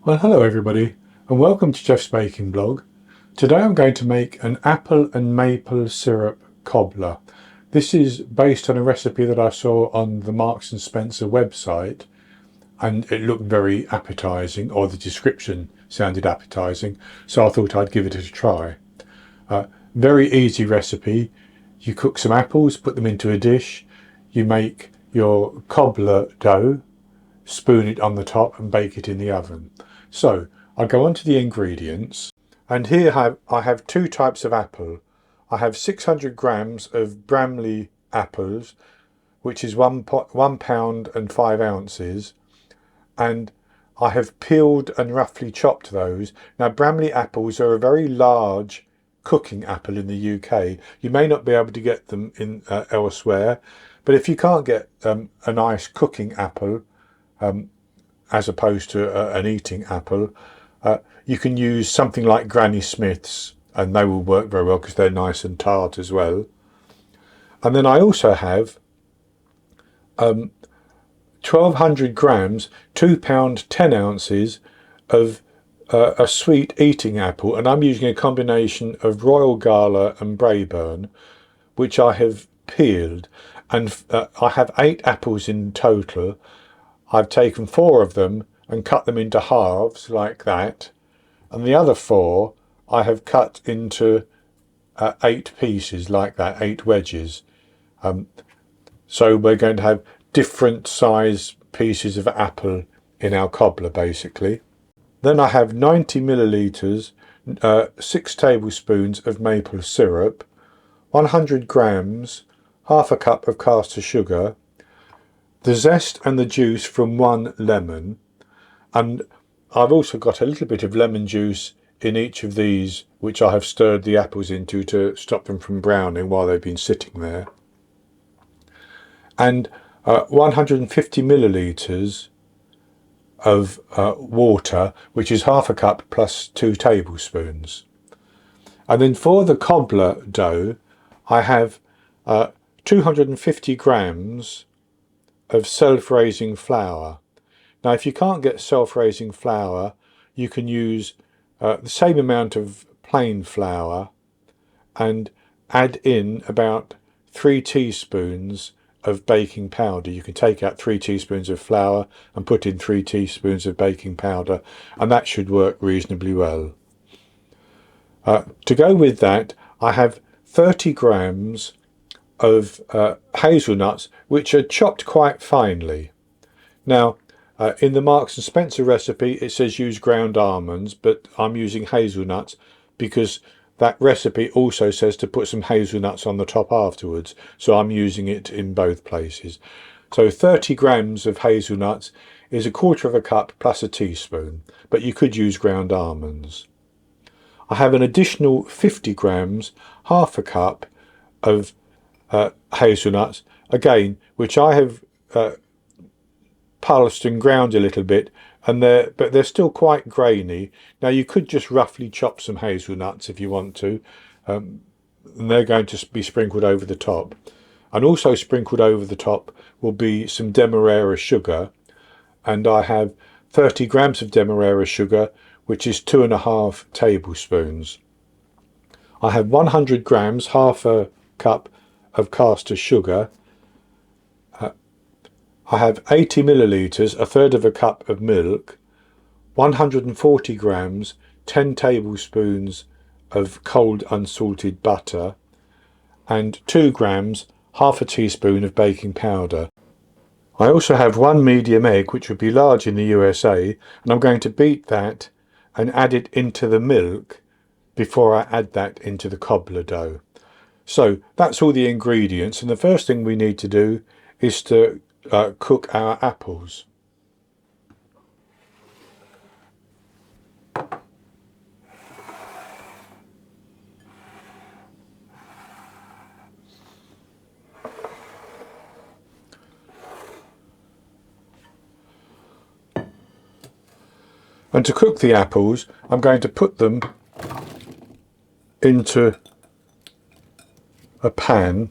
Well, hello everybody, and welcome to Jeff's Baking Blog. Today I'm going to make an apple and maple syrup cobbler. This is based on a recipe that I saw on the Marks and Spencer website, and it looked very appetizing, or the description sounded appetizing, so I thought I'd give it a try. Very easy recipe. You cook some apples, put them into a dish, you make your cobbler dough, spoon it on the top and bake it in the oven. So I'll go on to the ingredients, and here I have two types of apple. I have 600 grams of Bramley apples, which is 1 pound and 5 ounces, and I have peeled and roughly chopped those. Now Bramley apples are a very large cooking apple in the UK. You may not be able to get them in elsewhere, but if you can't get a nice cooking apple, as opposed to an eating apple, you can use something like Granny Smith's, and they will work very well because they're nice and tart as well. And then I also have 1200 grams, 2 pound 10 ounces of a sweet eating apple, and I'm using a combination of Royal Gala and Braeburn, which I have peeled, and I have 8 apples in total. I've taken 4 of them and cut them into halves like that, and the other 4 I have cut into 8 pieces like that, 8 wedges. So we're going to have different size pieces of apple in our cobbler basically. Then I have 90 millilitres, 6 tablespoons of maple syrup, 100 grams, half a cup of caster sugar, the zest and the juice from 1 lemon, and I've also got a little bit of lemon juice in each of these, which I have stirred the apples into to stop them from browning while they've been sitting there, and 150 millilitres of water, which is half a cup plus 2 tablespoons. And then for the cobbler dough I have 250 grams of self-raising flour. Now if you can't get self-raising flour, you can use the same amount of plain flour and add in about 3 teaspoons of baking powder. You can take out 3 teaspoons of flour and put in 3 teaspoons of baking powder, and that should work reasonably well. To go with that, I have 30 grams of hazelnuts, which are chopped quite finely. Now in the Marks and Spencer recipe it says use ground almonds, but I'm using hazelnuts because that recipe also says to put some hazelnuts on the top afterwards, so I'm using it in both places. So 30 grams of hazelnuts is 1/4 of a cup plus a teaspoon, but you could use ground almonds. I have an additional 50 grams, half a cup of hazelnuts, again, which I have pulsed and ground a little bit, and they're still quite grainy. Now you could just roughly chop some hazelnuts if you want to, and they're going to be sprinkled over the top. And also sprinkled over the top will be some demerara sugar, and I have 30 grams of demerara sugar, which is 2½ tablespoons. I have 100 grams, half a cup of caster sugar. I have 80 millilitres, 1/3 of a cup of milk, 140 grams, 10 tablespoons of cold unsalted butter, and 2 grams, half a teaspoon of baking powder. I also have 1 medium egg, which would be large in the USA, and I'm going to beat that and add it into the milk before I add that into the cobbler dough. So that's all the ingredients, and the first thing we need to do is to cook our apples. And to cook the apples, I'm going to put them into a pan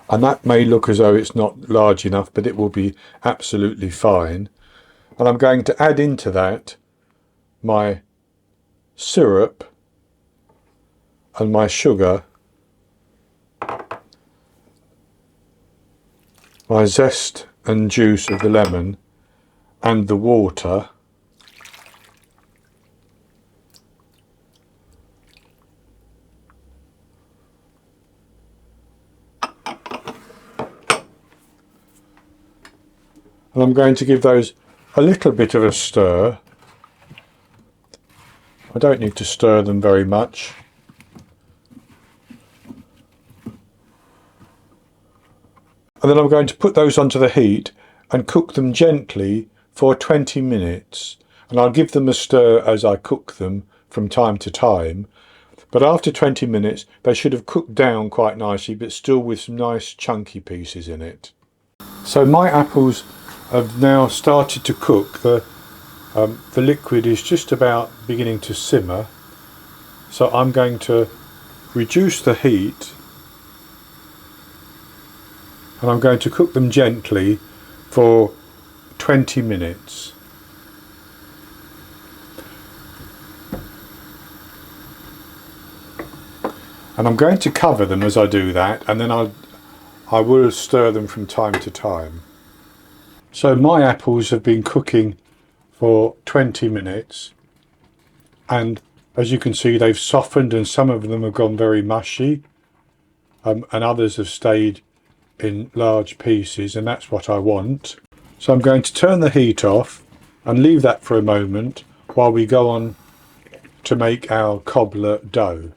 And that may look as though it's not large enough, but it will be absolutely fine. And I'm going to add into that my syrup and my sugar, my zest and juice of the lemon, and the water. And I'm going to give those a little bit of a stir. I don't need to stir them very much. And then I'm going to put those onto the heat and cook them gently for 20 minutes. And I'll give them a stir as I cook them from time to time. But after 20 minutes, they should have cooked down quite nicely, but still with some nice chunky pieces in it. So my apples have now started to cook. The liquid is just about beginning to simmer. So I'm going to reduce the heat. And I'm going to cook them gently for 20 minutes. And I'm going to cover them as I do that, and then I will stir them from time to time. So my apples have been cooking for 20 minutes, and as you can see, they've softened, and some of them have gone very mushy, and others have stayed in large pieces, and that's what I want. So I'm going to turn the heat off and leave that for a moment while we go on to make our cobbler dough.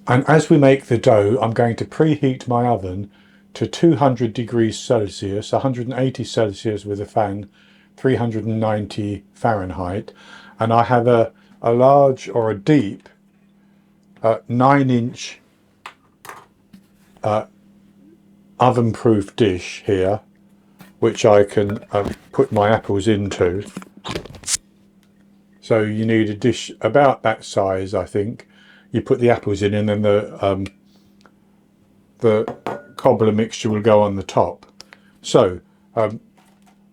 And as we make the dough, I'm going to preheat my oven to 200 degrees Celsius, 180 Celsius with a fan, 390 Fahrenheit. And I have a large or a deep 9-inch oven-proof dish here, which I can put my apples into. So you need a dish about that size, I think. You put the apples in, and then the cobbler mixture will go on the top. So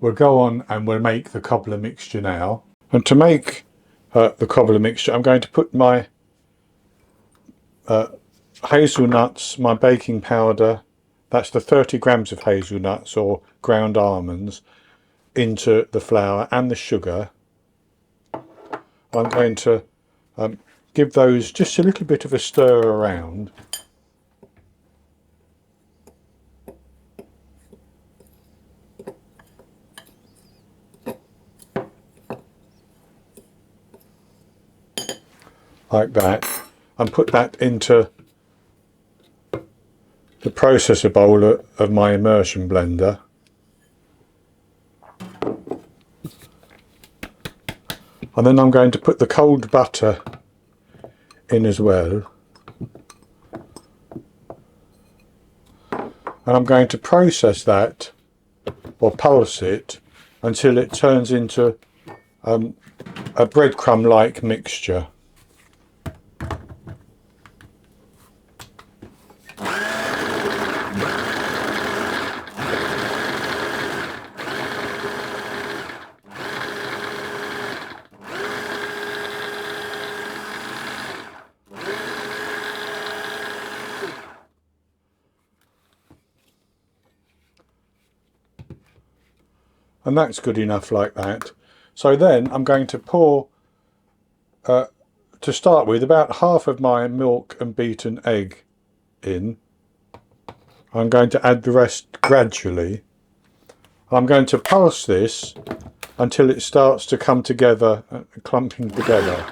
we'll go on and we'll make the cobbler mixture now. And to make the cobbler mixture, I'm going to put my hazelnuts, my baking powder, that's the 30 grams of hazelnuts or ground almonds, into the flour and the sugar. I'm going to give those just a little bit of a stir around. Like that, and put that into the processor bowl of my immersion blender. And then I'm going to put the cold butter in as well. And I'm going to process that, or pulse it, until it turns into a breadcrumb-like mixture. And that's good enough like that. So then I'm going to pour, to start with, about half of my milk and beaten egg in. I'm going to add the rest gradually. I'm going to pulse this until it starts to come together, clumping together.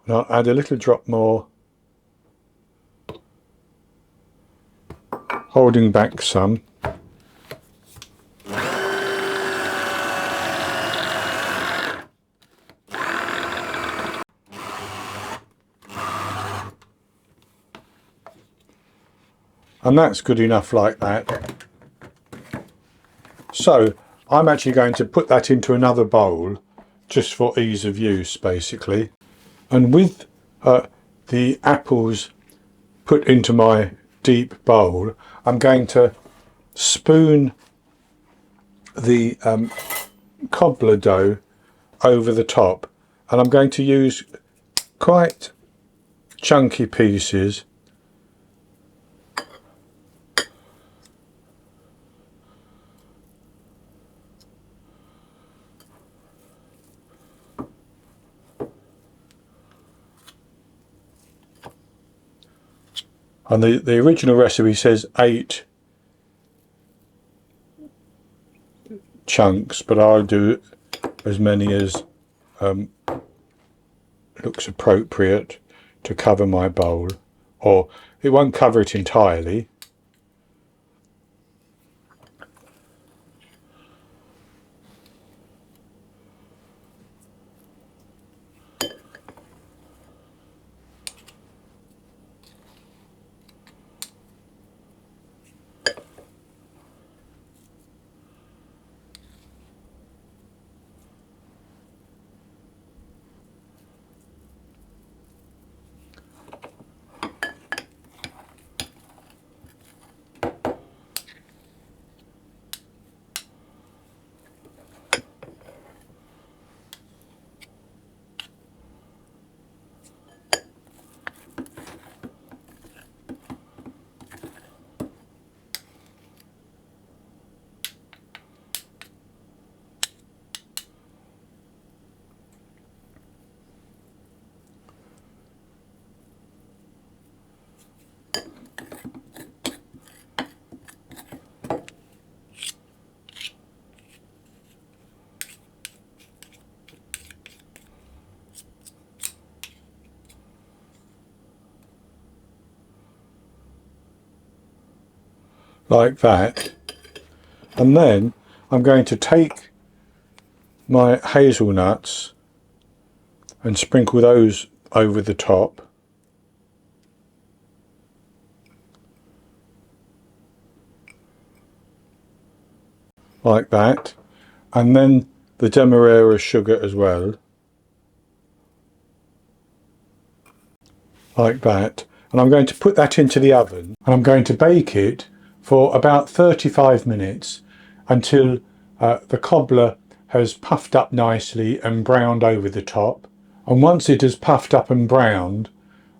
And I'll add a little drop more, holding back some. And that's good enough like that. So I'm actually going to put that into another bowl just for ease of use basically. And with the apples put into my deep bowl, I'm going to spoon the cobbler dough over the top, and I'm going to use quite chunky pieces. And the original recipe says 8 chunks, but I'll do as many as looks appropriate to cover my bowl, or it won't cover it entirely. Like that. And then I'm going to take my hazelnuts and sprinkle those over the top. Like that. And then the demerara sugar as well. Like that. And I'm going to put that into the oven, and I'm going to bake it for about 35 minutes until the cobbler has puffed up nicely and browned over the top. And once it has puffed up and browned,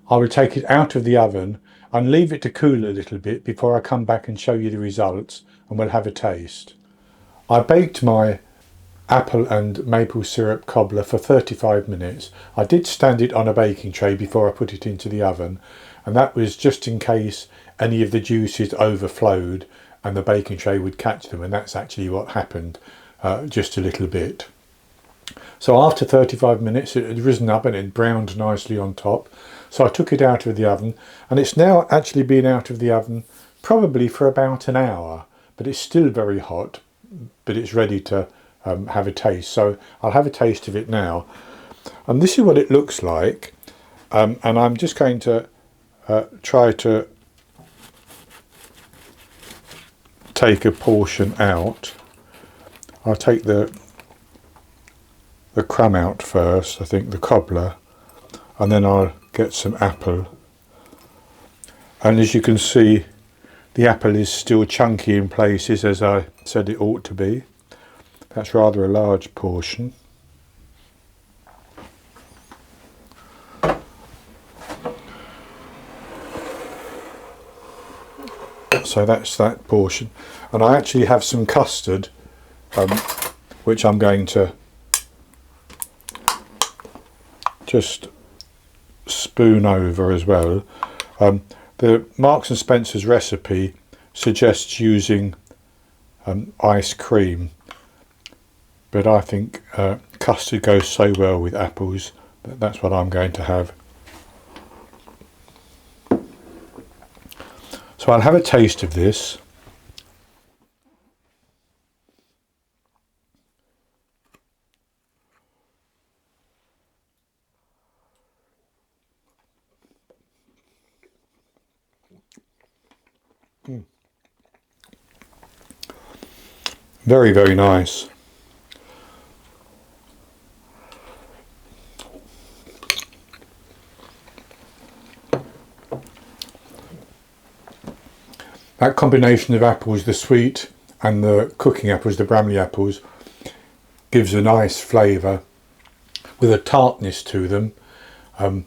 I will take it out of the oven and leave it to cool a little bit before I come back and show you the results, and we'll have a taste. I baked my apple and maple syrup cobbler for 35 minutes. I did stand it on a baking tray before I put it into the oven, and that was just in case any of the juices overflowed and the baking tray would catch them, and that's actually what happened, just a little bit. So after 35 minutes it had risen up and it browned nicely on top, so I took it out of the oven, and it's now actually been out of the oven probably for about an hour, but it's still very hot, but it's ready to have a taste. So I'll have a taste of it now, and this is what it looks like. And I'm just going to try to take a portion out. I'll take the crumb out first, I think, the cobbler, and then I'll get some apple. And as you can see, the apple is still chunky in places, as I said it ought to be. That's rather a large portion. So that's that portion. And I actually have some custard, which I'm going to just spoon over as well. The Marks and Spencer's recipe suggests using ice cream, but I think custard goes so well with apples that that's what I'm going to have. So I'll have a taste of this. Very, very nice. That combination of apples, the sweet and the cooking apples, the Bramley apples, gives a nice flavour with a tartness to them, and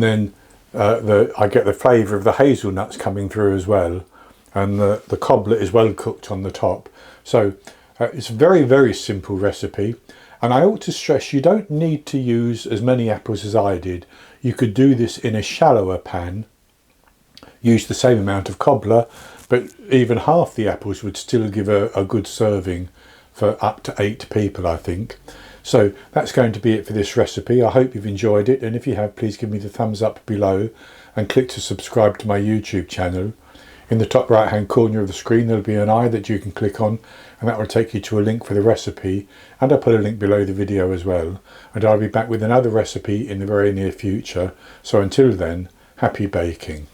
then I get the flavour of the hazelnuts coming through as well, and the cobbler is well cooked on the top. So it's a very, very simple recipe, and I ought to stress you don't need to use as many apples as I did. You could do this in a shallower pan, use the same amount of cobbler, but even half the apples would still give a good serving for up to 8 people, I think. So that's going to be it for this recipe. I hope you've enjoyed it, and if you have, please give me the thumbs up below and click to subscribe to my YouTube channel. In the top right hand corner of the screen there'll be an eye that you can click on, and that will take you to a link for the recipe, and I'll put a link below the video as well. And I'll be back with another recipe in the very near future. So until then, happy baking.